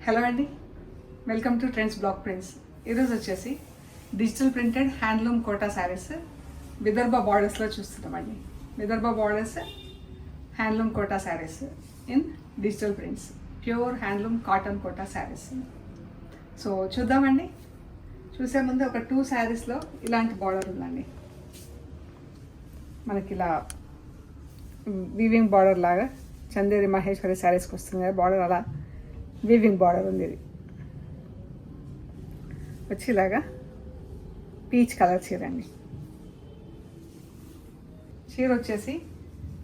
Hello అండి, welcome to Trends Block Prints. ఈరోజు వచ్చేసి digital printed handloom Kota saris Vidarbha బార్డర్స్లో చూస్తున్నామండి. Vidarbha borders handloom Kota saris in digital prints, pure handloom cotton Kota saris. So చూద్దామండి. చూసే ముందు ఒక 2 శారీస్లో ఇలాంటి బార్డర్ ఉందండి. మనకి ఇలా వీవింగ్ బార్డర్ లాగా చందేరి మహేశ్వరి శారీస్కి వస్తుంది కదా బార్డర్, అలా వీవింగ్ బార్డర్ ఉంది. ఇది వచ్చి ఇలాగా పీచ్ కలర్ చీర అండి. చీర వచ్చేసి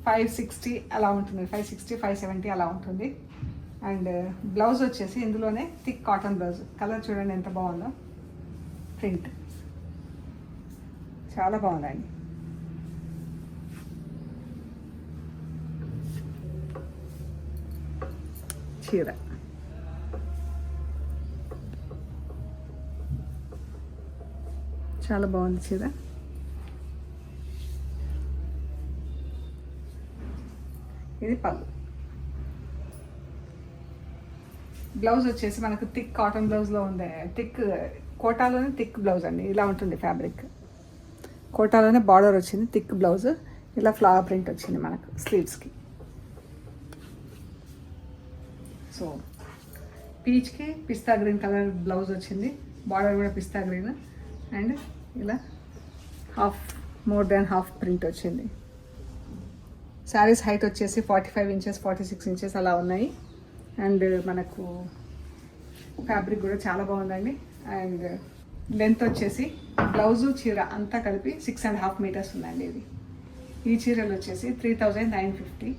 560 అలా ఉంటుంది, 560 570 అలా ఉంటుంది. అండ్ బ్లౌజ్ వచ్చేసి ఇందులోనే థిక్ కాటన్ బ్లౌజ్. కలర్ చూడండి ఎంత బాగుందో, ప్రింట్ చాలా బాగుందండి. చీర చాలా బాగుంది చీర. ఇది పళ్ళు. బ్లౌజ్ వచ్చేసి మనకు థిక్ కాటన్ బ్లౌజ్లో ఉంది, థిక్ కోటాలోనే థిక్ బ్లౌజ్ అండి. ఇలా ఉంటుంది ఫ్యాబ్రిక్. కోటాలోనే బార్డర్ వచ్చింది, థిక్ బ్లౌజ్. ఇలా ఫ్లవర్ ప్రింట్ వచ్చింది మనకు స్లీవ్స్కి. సో పీచ్కి పిస్తా గ్రీన్ కలర్ బ్లౌజ్ వచ్చింది, బార్డర్ కూడా పిస్తా గ్రీన్. అండ్ ఇలా మోర్ దాన్ హాఫ్ ప్రింట్ వచ్చింది. శారీస్ హైట్ వచ్చేసి 45 ఇంచెస్ 46 ఇంచెస్ అలా ఉన్నాయి. అండ్ మనకు ఫ్యాబ్రిక్ కూడా చాలా బాగుందండి. అండ్ లెంత్ వచ్చేసి బ్లౌజు చీర అంతా కలిపి 6.5 మీటర్స్ ఉందండి. ఇది ఈ చీరలు వచ్చేసి 3950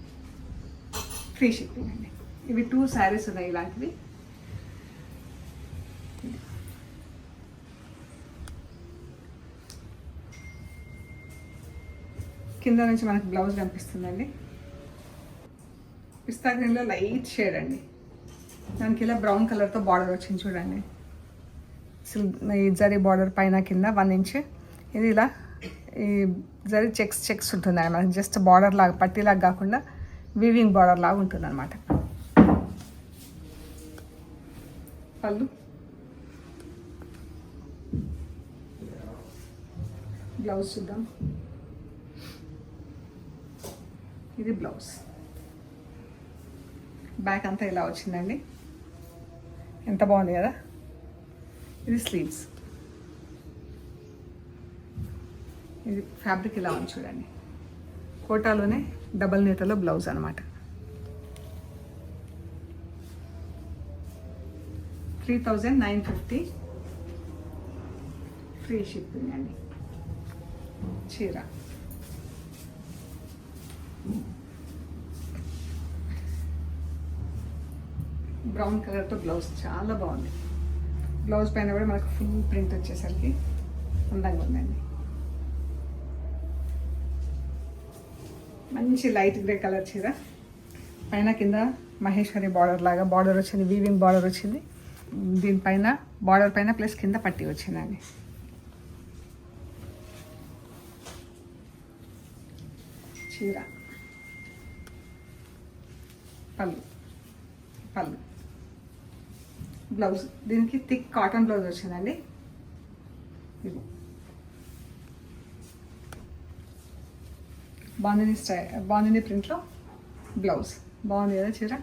ఫ్రీ షిప్పింగ్ అండి. ఇవి 2 శారీస్ ఉన్నాయి ఇలాంటివి. కింద నుంచి మనకు బ్లౌజ్ కనిపిస్తుందండి. పిస్తా గ్రీన్లో లైట్ షేడ్ అండి. దానికి ఇలా బ్రౌన్ కలర్తో బార్డర్ వచ్చింది చూడండి. ఈ జరీ బార్డర్ పైన కింద 1 ఇంచ్. ఇది ఇలా ఈ జరీ చెక్స్ ఉంటుంది అన్నమాట. జస్ట్ బార్డర్ లాగా పట్టీలాగా కాకుండా వీవింగ్ బార్డర్ లాగా ఉంటుంది అనమాట. పళ్ళు, బ్లౌజ్ చూద్దాం. ఇది బ్లౌజ్. బ్యాక్ అంతా ఇలా వచ్చిందండి, ఎంత బాగుంది కదా. ఇది స్లీవ్స్. ఇది ఫ్యాబ్రిక్ ఇలా ఉంది చూడండి. కోటాలోనే డబల్ నీటలో బ్లౌజ్ అనమాట. 3950 ఫ్రీ షిప్పింగ్ అండి. చీర బ్రౌన్ కలర్తో బ్లౌజ్ చాలా బాగుంది. బ్లౌజ్ పైన కూడా మనకు ఫుల్ ప్రింట్ వచ్చేసరికి అందంగా ఉందండి. మంచి లైట్ గ్రే కలర్ చీర. పైన కింద మహేశ్వరి బార్డర్ లాగా బార్డర్ వచ్చింది, వీవింగ్ బార్డర్ వచ్చింది. దీనిపైన బార్డర్ పైన ప్లస్ కింద పట్టి వచ్చిందండి. చీర పళ్ళు బ్లౌజ్. దీనికి థిక్ కాటన్ బ్లౌజ్ వచ్చిందండి. ఇది బాందిని ప్రింట్లో బ్లౌజ్. బాగుంది కదా చీర.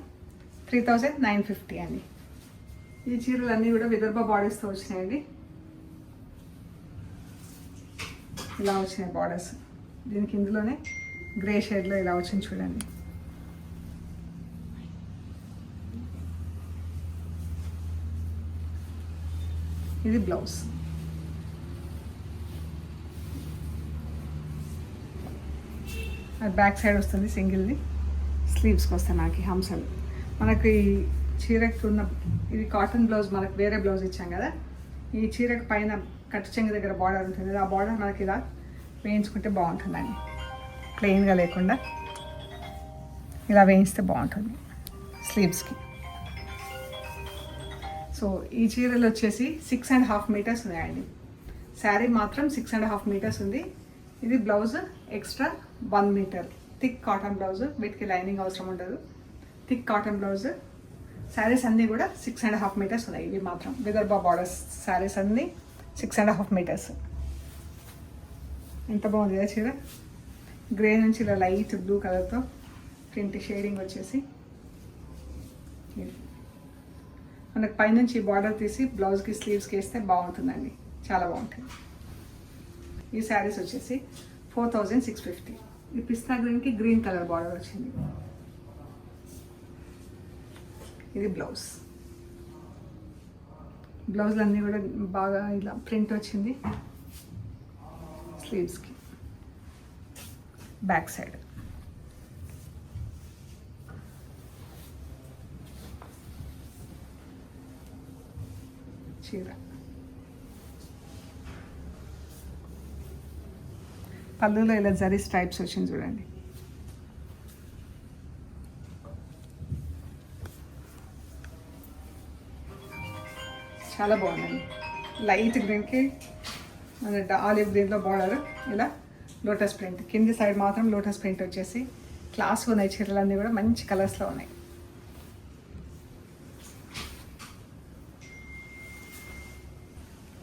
3950 అండి. ఈ చీరలు అన్నీ కూడా విదర్భ బార్డర్స్తో వచ్చినాయండి. ఇలా వచ్చినాయి బార్డర్స్. దీనికి ఇందులోనే గ్రే షేడ్లో ఇలా వచ్చింది చూడండి. ఇది బ్లౌజ్. అది బ్యాక్ సైడ్ వస్తుంది సింగిల్ది. స్లీవ్స్కి వస్తాయి మనకి హంసలు. మనకి ఈ చీరకు ఉన్న ఇది కాటన్ బ్లౌజ్, మనకు వేరే బ్లౌజ్ ఇచ్చాం కదా. ఈ చీరకు పైన కట్టు చెంగు దగ్గర బార్డర్ ఉంటుంది కదా, ఆ బార్డర్ మనకి ఇలా వేయించుకుంటే బాగుంటుందండి. ప్లెయిన్గా లేకుండా ఇలా వేయిస్తే బాగుంటుంది స్లీవ్స్కి. సో ఈ చీరలు వచ్చేసి 6.5 మీటర్స్ ఉన్నాయండి. శారీ మాత్రం 6.5 మీటర్స్ ఉంది. ఇది blouse extra 1 metre thick cotton blouse. వీటికి లైనింగ్ అవసరం ఉండదు. థిక్ కాటన్ బ్లౌజ్ శారీస్ అన్నీ కూడా 6.5 మీటర్స్ ఉన్నాయి. ఇవి మాత్రం విదర్భ బార్డర్స్ శారీస్ అన్నీ 6.5 మీటర్స్. ఎంత బాగుంది కదా చీర. గ్రే నుంచి ఇలా లైట్ బ్లూ కలర్తో ప్రింట్ షేడింగ్ వచ్చేసి మనకు పైనుంచి బార్డర్ తీసి బ్లౌజ్కి స్లీవ్స్కి వేస్తే బాగుంటుందండి, చాలా బాగుంటుంది. ఈ శారీస్ వచ్చేసి 4650. ఈ పిస్తా గ్రీన్కి గ్రీన్ కలర్ బార్డర్ వచ్చింది. ఇది బ్లౌజ్. బ్లౌజ్లు అన్నీ కూడా బాగా ఇలా ప్రింట్ వచ్చింది. స్లీవ్స్కి బ్యాక్ సైడ్ చీర. పళ్ళులో ఇలా జరీ స్ట్రైప్స్ వచ్చింది చూడండి. చాలా బాగుందండి. లైట్ గ్రీన్కి ఆలివ్ గ్రీన్లో బార్డర్ ఇలా లోటస్ ప్రింట్. కింది సైడ్ మాత్రం లోటస్ ప్రింట్ వచ్చేసి క్లాస్ ఉన్నాయి. చీరలన్నీ కూడా మంచి కలర్స్లో ఉన్నాయి.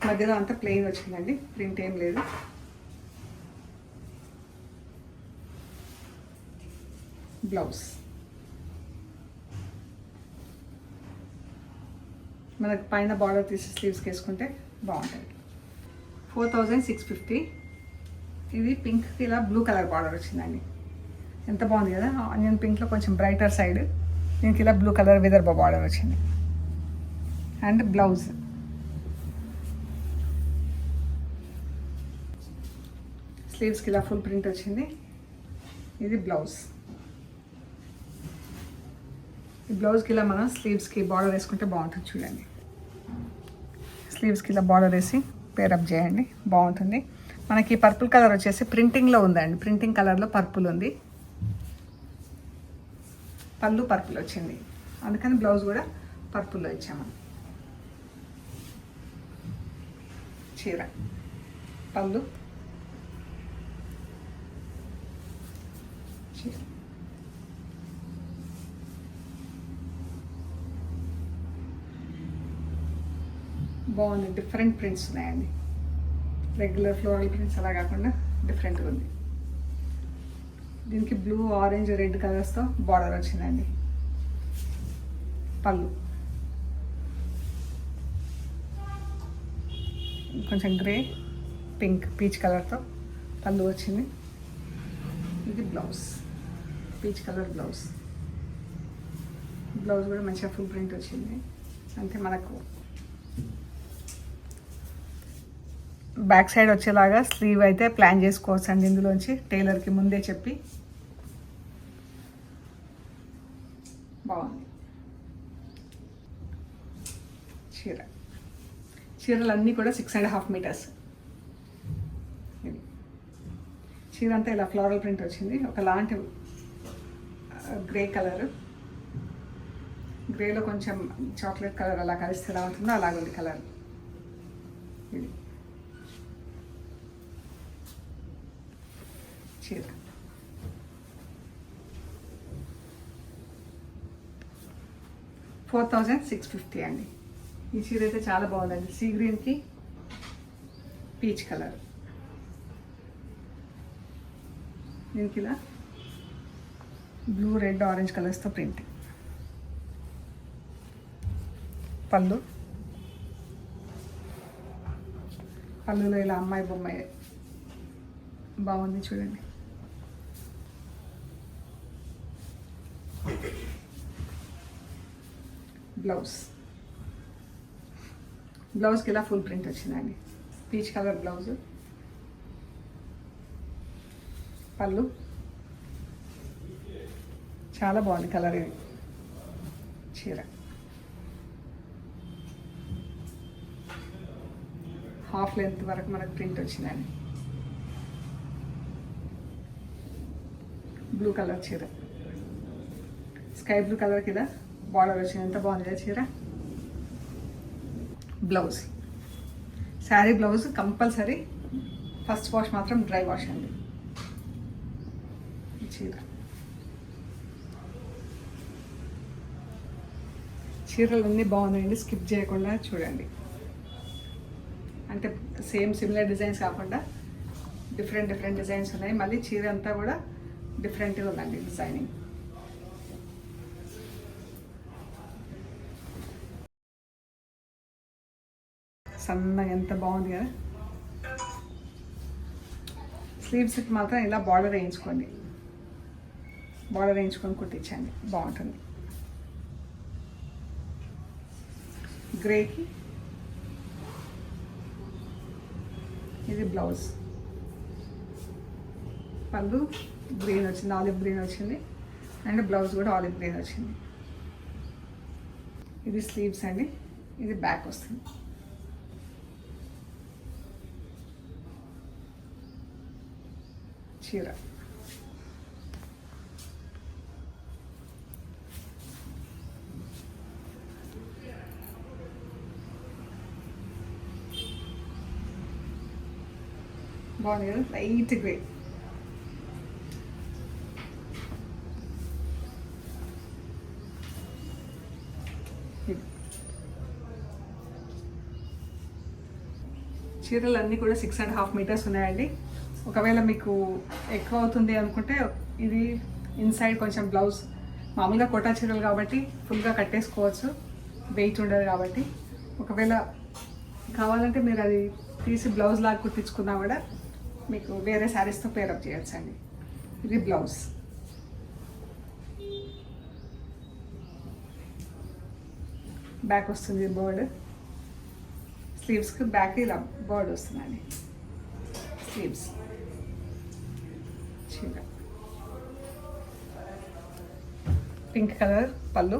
మధ్యలో అంతా ప్లెయిన్ వచ్చిందండి, ప్రింట్ ఏం లేదు. బ్లౌజ్ మనకు పైన బార్డర్ తీసి స్లీవ్స్కి వేసుకుంటే బాగుంటుంది. 4650. ఇది పింక్కి ఇలా బ్లూ కలర్ బార్డర్ వచ్చిందండి. ఎంత బాగుంది కదా. ఆనియన్ పింక్లో కొంచెం బ్రైటర్ సైడ్ దీనికి ఇలా బ్లూ కలర్ విదర్భ బార్డర్ వచ్చింది. అండ్ బ్లౌజ్ స్లీవ్స్కి ఇలా ఫుల్ ప్రింట్ వచ్చింది. ఇది బ్లౌజ్. ఈ బ్లౌజ్కి ఇలా మనం స్లీవ్స్కి బార్డర్ వేసుకుంటే బాగుంటుంది చూడండి. స్లీవ్స్కి ఇలా బార్డర్ వేసి పేరప్ చేయండి, బాగుంటుంది. మనకి పర్పుల్ కలర్ వచ్చేసి ప్రింటింగ్లో ఉందండి. ప్రింటింగ్ కలర్లో పర్పుల్ ఉంది. పళ్ళు పర్పుల్ వచ్చింది, అందుకని బ్లౌజ్ కూడా పర్పుల్లో ఇచ్చాము. చీర పళ్ళు చీర. బాగుంది. డిఫరెంట్ ప్రింట్స్ ఉన్నాయండి. రెగ్యులర్ ఫ్లోరల్ ప్రింట్స్ అలా కాకుండా డిఫరెంట్గా ఉంది. దీనికి బ్లూ, ఆరెంజ్, రెడ్ కలర్స్తో బార్డర్ వచ్చిందండి. పళ్ళు కొంచెం గ్రే, పింక్, పీచ్ కలర్తో పళ్ళు వచ్చింది. ఇది blouse, peach colour blouse. Blouse కూడా మంచిగా ఫుల్ ప్రింట్ వచ్చింది. అంటే మనకు బ్యాక్ సైడ్ వచ్చేలాగా స్లీవ్ అయితే ప్లాన్ చేసుకోవచ్చు అండి. ఇందులోంచి టైలర్కి ముందే చెప్పి. బాగుంది చీర. చీరలన్నీ కూడా 6.5 మీటర్స్. ఇది చీర అంతా ఇలా ఫ్లోరల్ ప్రింట్ వచ్చింది. ఒకలాంటి గ్రే కలర్, గ్రేలో కొంచెం చాక్లెట్ కలర్ అలా కలిస్తే ఎలా ఉంటుందో అలాగుంది కలర్. ఇది చీర. $4,650 అండి. ఈ చీర అయితే చాలా బాగుందండి. సీ గ్రీన్కి పీచ్ కలర్. దీనికి ఇలా బ్లూ, రెడ్, ఆరెంజ్ కలర్స్తో ప్రింట్. పళ్ళు, పళ్ళులో ఇలా అమ్మాయి బొమ్మ బాగుంది చూడండి. బ్లౌజ్, బ్లౌజ్కి ఇలా ఫుల్ ప్రింట్ వచ్చిందండి. Peach colour blouse. పళ్ళు చాలా బాగుంది కలర్. ఇది చీర హాఫ్ లెంత్ వరకు మనకు ప్రింట్ వచ్చిందండి. బ్లూ కలర్ చీర, స్కై బ్లూ కలర్ కింద బార్డర్ వచ్చింది. ఎంత బాగుంది కదా చీర. Blouse, sari blouse compulsory first wash మాత్రం డ్రై వాష్ అండి. చీర చీరలు అన్నీ బాగున్నాయండి, స్కిప్ చేయకుండా చూడండి. అంటే సేమ్ సిమిలర్ డిజైన్స్ కాకుండా డిఫరెంట్ డిజైన్స్ ఉన్నాయి. మళ్ళీ చీర అంతా కూడా డిఫరెంట్గా ఉందండి డిజైనింగ్. సన్నగా ఎంత బాగుంది కదా. స్లీవ్స్కి మాత్రం ఇలా బార్డర్ వేయించుకోండి, బార్డర్ వేయించుకొని కుట్టించండి, బాగుంటుంది. గ్రేకి ఇది బ్లౌజ్, పళ్ళు గ్రీన్ వచ్చింది, ఆలివ్ గ్రీన్ వచ్చింది, అండ్ బ్లౌజ్ కూడా ఆలివ్ గ్రీన్ వచ్చింది. ఇది స్లీవ్స్ అండి, ఇది బ్యాక్ వస్తుంది. చీర బాగుంది కదా, లైట్ గ్రే. చీరలు అన్నీ కూడా 6.5 మీటర్స్ ఉన్నాయండి. ఒకవేళ మీకు ఎక్కువ అవుతుంది అనుకుంటే ఇది ఇన్సైడ్ కొంచెం బ్లౌజ్, మామూలుగా కోటా చీరలు కాబట్టి ఫుల్గా కట్టేసుకోవచ్చు, వెయిట్ ఉండదు కాబట్టి. ఒకవేళ కావాలంటే మీరు అది తీసి బ్లౌజ్ లాగా కుట్టించుకున్నా కూడా మీకు వేరే శారీస్తో పేరప్ చేయొచ్చు అండి. ఇది బ్లౌజ్. బ్యాక్ వస్తుంది బర్డ్, స్లీవ్స్కి బ్యాక్ ఇలా బర్డ్ వస్తుందండి. స్లీవ్స్ చీర పింక్ కలర్ పళ్ళు,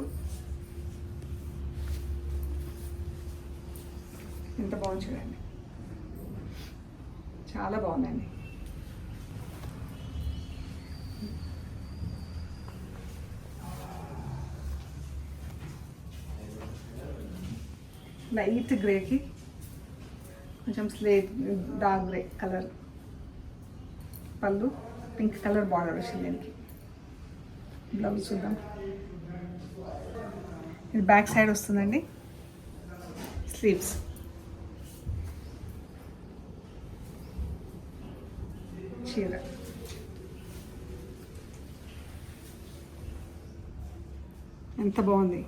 ఎంత బాగుంది చూడండి, చాలా బాగుందండి. లైట్ గ్రేకి కొంచెం స్లేట్ డార్క్ గ్రే కలర్ పళ్ళు, పింక్ కలర్ బార్డర్ వచ్చింది దీనికి. బ్లౌజ్ చూద్దాం. ఇది బ్యాక్ సైడ్ వస్తుందండి. స్లీవ్స్ చీర ఎంత బాగుంది.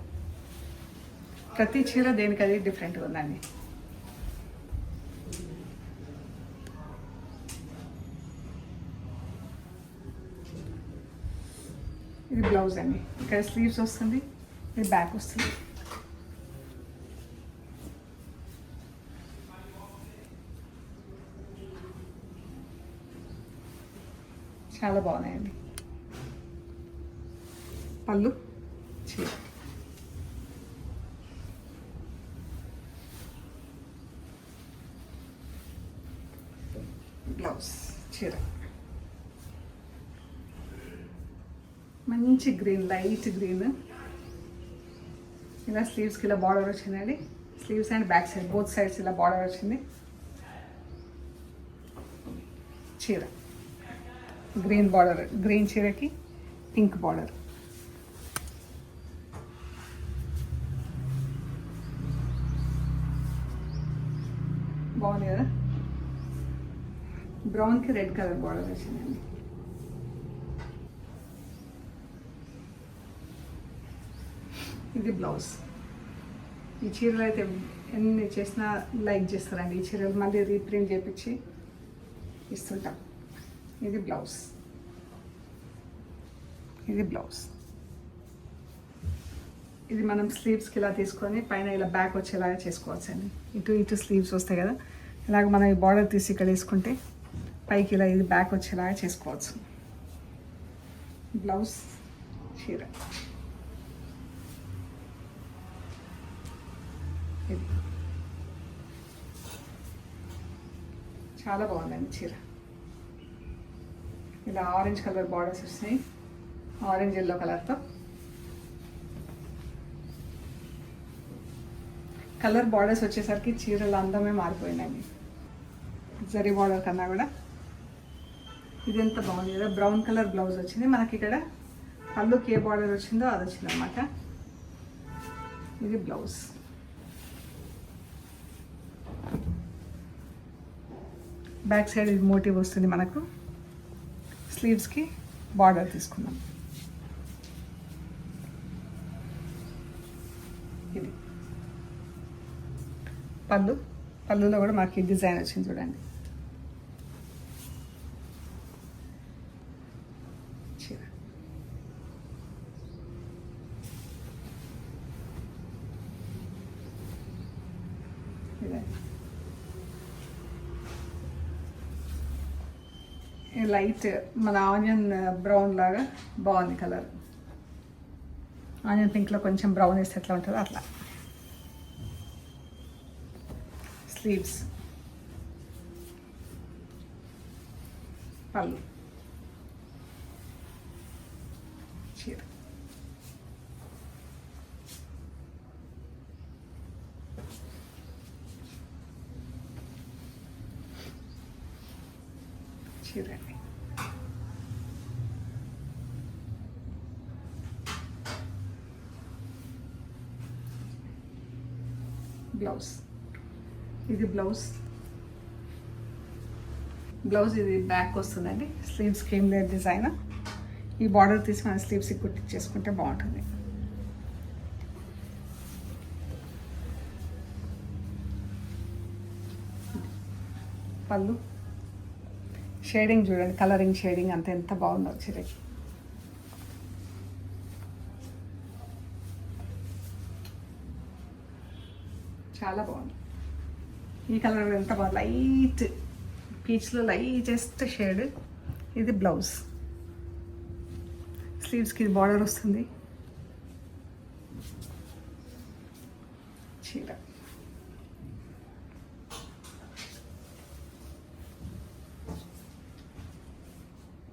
ప్రతి చీర దేనికి అది డిఫరెంట్గా ఉందండి. ఇది బ్లౌజ్ అండి, ఇక్కడ స్లీవ్స్ వస్తుంది, ఇది బ్యాక్ వస్తుంది. చాలా బాగున్నాయండి. పళ్ళు చీర, బ్లౌజ్ చీర మంచి గ్రీన్, లైట్ గ్రీన్. ఇలా స్లీవ్స్కి ఇలా బార్డర్ వచ్చిందండి. Sleeves and back side both sides ఇలా బార్డర్ వచ్చింది. చీర గ్రీన్ బార్డర్, గ్రీన్ చీరకి పింక్ బార్డర్. బాగుంది కదా. బ్రౌన్కి రెడ్ కలర్ బార్డర్ వచ్చిందండి. ఇది బ్లౌజ్. ఈ చీరలు అయితే ఎన్ని చేసినా లైక్ చేస్తారండి. ఈ చీరలు మళ్ళీ రీప్రింట్ చేయించి ఇస్తుంటాం. ఇది బ్లౌజ్, ఇది బ్లౌజ్. ఇది మనం స్లీవ్స్కి ఇలా తీసుకొని పైన ఇలా బ్యాక్ వచ్చేలాగా చేసుకోవచ్చు అండి. ఇటు ఇటు స్లీవ్స్ వస్తాయి కదా, ఇలాగ మనం ఈ బార్డర్ తీసి ఇక్కడ వేసుకుంటే పైకి ఇలా ఇది బ్యాక్ వచ్చేలాగా చేసుకోవచ్చు. బ్లౌజ్ చీర చాలా బాగుందండి చీర. ఇలా ఆరెంజ్ కలర్ బార్డర్స్ వస్తాయి, ఆరెంజ్ ఎల్లో కలర్తో. కలర్ బార్డర్స్ వచ్చేసరికి చీరల అందమే మారిపోయిందండి. జరీ బార్డర్ కన్నా కూడా ఇది ఎంత బాగుంది కదా. బ్రౌన్ కలర్ బ్లౌజ్ వచ్చింది మనకి. ఇక్కడ పళ్ళుకి ఏ బార్డర్ వచ్చిందో అది వచ్చింది అనమాట. ఇది బ్లౌజ్. బ్యాక్ సైడ్ ఇది మోటివ్ వస్తుంది మనకు. స్లీవ్స్కి బార్డర్ తీసుకున్నాం. ఇది పళ్ళులో కూడా మనకి డిజైన్ వచ్చింది చూడండి. చీర లైట్ మన ఆనియన్ బ్రౌన్ లాగా బాగుంది కలర్. ఆనియన్ పింక్లో కొంచెం బ్రౌన్ వేస్తే ఎట్లా ఉంటుందో అట్లా. స్లీవ్స్, పళ్ళు, చీర. చీరండి. బ్లౌజ్, ఇది బ్లౌజ్. ఇది బ్యాక్ వస్తుందండి. స్లీవ్స్కి ఏం లేదు డిజైన్. ఈ బార్డర్ తీసి మన స్లీవ్స్కి కుట్టించేసుకుంటే బాగుంటుంది. పళ్ళు షేడింగ్ చూడండి, కలరింగ్ షేడింగ్ అంత ఎంత బాగుందో చీరకి. చాలా బాగుంది. ఈ కలర్ ఎంత బాగుంది, లైట్ పీచ్లో లైటెస్ట్ షేడ్. ఇది బ్లౌజ్. స్లీవ్స్కి ఇది బార్డర్ వస్తుంది. చీర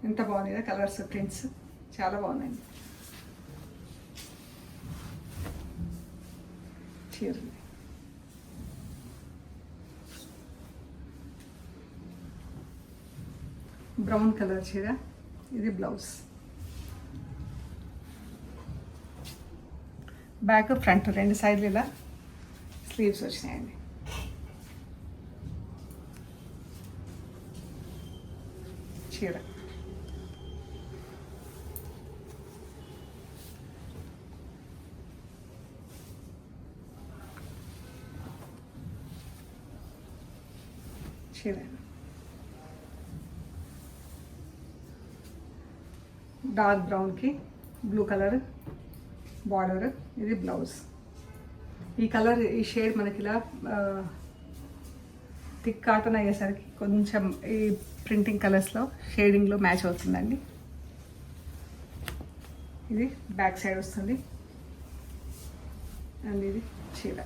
ఎంత బాగుంది కదా, కలర్స్ ప్రింట్స్ చాలా బాగున్నాయండి. చీర బ్రౌన్ కలర్ చీర. ఇది బ్లౌజ్. బ్యాక్ ఫ్రంట్ రెండు సైడ్లు ఇలా స్లీవ్స్ వచ్చినాయండి. చీర డార్క్ బ్రౌన్కి బ్లూ కలర్ బార్డర్. ఇది బ్లౌజ్. ఈ కలర్ ఈ షేడ్ మనకి ఇలా థిక్ కాటన్ అయ్యేసరికి కొంచెం ఈ ప్రింటింగ్ కలర్స్లో షేడింగ్లో మ్యాచ్ అవుతుందండి. ఇది బ్యాక్ సైడ్ వస్తుంది. అండ్ ఇది చీర.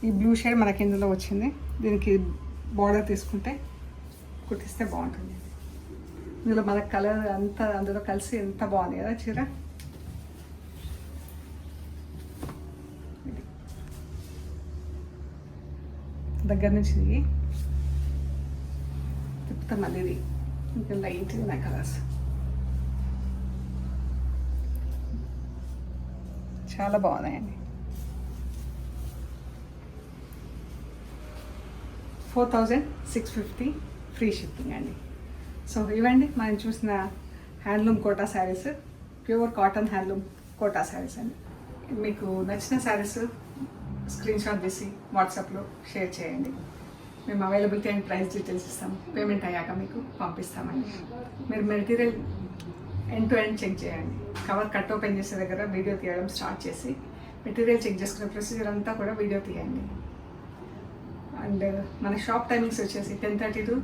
ఈ బ్లూ షేడ్ మనకి ఇందులో వచ్చింది. దీనికి బార్డర్ తీసుకుంటే కుట్టిస్తే బాగుంటుంది. ఇందులో మనకు కలర్ అంతా అందులో కలిసి ఎంత బాగుంది కదా చీర. దగ్గర నుంచి తిప్పుతా మళ్ళీ. ఇది ఇంకా లైట్ నా కలర్స్ చాలా బాగున్నాయండి. 4650 ఫ్రీ షిప్పింగ్ అండి. సో ఇవండి మనం చూసిన handloom Kota saris, pure cotton handloom Kota saris అండి. మీకు నచ్చిన శారీస్ స్క్రీన్ షాట్ తీసి వాట్సాప్లో షేర్ చేయండి. మేము అవైలబిలిటీ అండ్ ప్రైస్ డీటెయిల్స్ ఇస్తాము. పేమెంట్ అయ్యాక మీకు పంపిస్తామండి. మీరు material end to end check చేయండి. కవర్ కట్ ఓపెన్ చేసే దగ్గర వీడియో తీయడం స్టార్ట్ చేసి మెటీరియల్ చెక్ చేసుకునే ప్రొసీజర్ అంతా కూడా వీడియో తీయండి. అండ్ మన షాప్ టైమింగ్స్ వచ్చేసి 10:30 to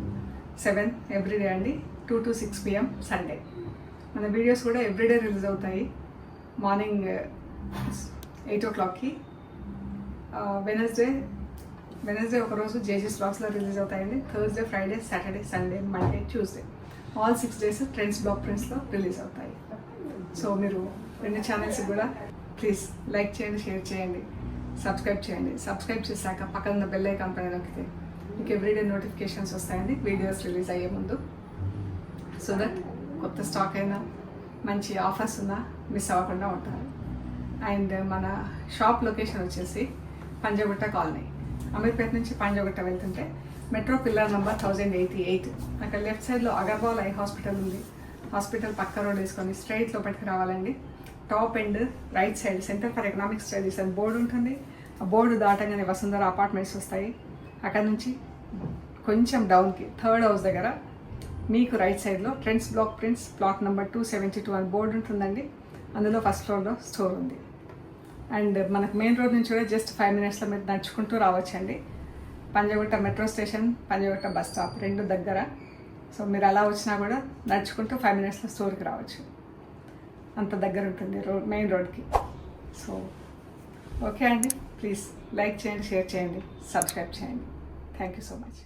7 ఎవ్రీడే అండి. 2 to 6 PM సండే. మన వీడియోస్ కూడా ఎవ్రీడే రిలీజ్ అవుతాయి. మార్నింగ్ 8 o'clockకి. వెనస్డే ఒకరోజు జేజీస్ బ్లాగ్స్లో రిలీజ్ అవుతాయండి. Thursday, Friday, Saturday, Sunday, Monday, Tuesday all 6 days Trends Block ప్రింట్స్లో రిలీజ్ అవుతాయి. సో మీరు రెండు ఛానల్స్కి కూడా ప్లీజ్ లైక్ చేయండి, షేర్ చేయండి, సబ్స్క్రైబ్ చేయండి. సబ్స్క్రైబ్ చేశాక పక్కన బెల్ ఐకాన్ పైన నొక్కితే మీకు ఎవ్రీడే నోటిఫికేషన్స్ వస్తాయండి వీడియోస్ రిలీజ్ అయ్యే ముందు. సో దట్ కొత్త స్టాక్ అయినా మంచి ఆఫర్స్ ఉన్నా మిస్ అవ్వకుండా ఉంటారు. అండ్ మన షాప్ లొకేషన్ వచ్చేసి పంజగుట్ట కాలనీ. అమీర్పేట నుంచి పంజగుట్ట వెళ్తుంటే మెట్రో పిల్లర్ నెంబర్ 1088. అక్కడ లెఫ్ట్ సైడ్లో అగర్వాల్ ఐ హాస్పిటల్ ఉంది. హాస్పిటల్ పక్క రోడ్ వేసుకొని స్ట్రైట్ లోపలికి రావాలండి. Top end right side centre for economic studies అని బోర్డు ఉంటుంది. ఆ బోర్డు దాటంగానే వసుంధర అపార్ట్మెంట్స్ వస్తాయి. అక్కడ నుంచి కొంచెం డౌన్కి థర్డ్ హౌస్ దగ్గర మీకు రైట్ సైడ్లో trends Block prints plot number 272 అని బోర్డు ఉంటుందండి. అందులో ఫస్ట్ ఫ్లోర్లో స్టోర్ ఉంది. అండ్ మనకు మెయిన్ రోడ్ నుంచి కూడా జస్ట్ 5 minutesలో మీరు నడుచుకుంటూ రావచ్చండి. Panjagutta metro station, Panjagutta bus stop 2 దగ్గర. సో మీరు అలా వచ్చినా కూడా నడుచుకుంటూ 5 minutesలో స్టోర్కి రావచ్చు. అంత దగ్గర ఉంటుంది మెయిన్ రోడ్కి. సో ఓకే అండి, ప్లీజ్ లైక్ చేయండి, షేర్ చేయండి, సబ్స్క్రైబ్ చేయండి. Thank you so much.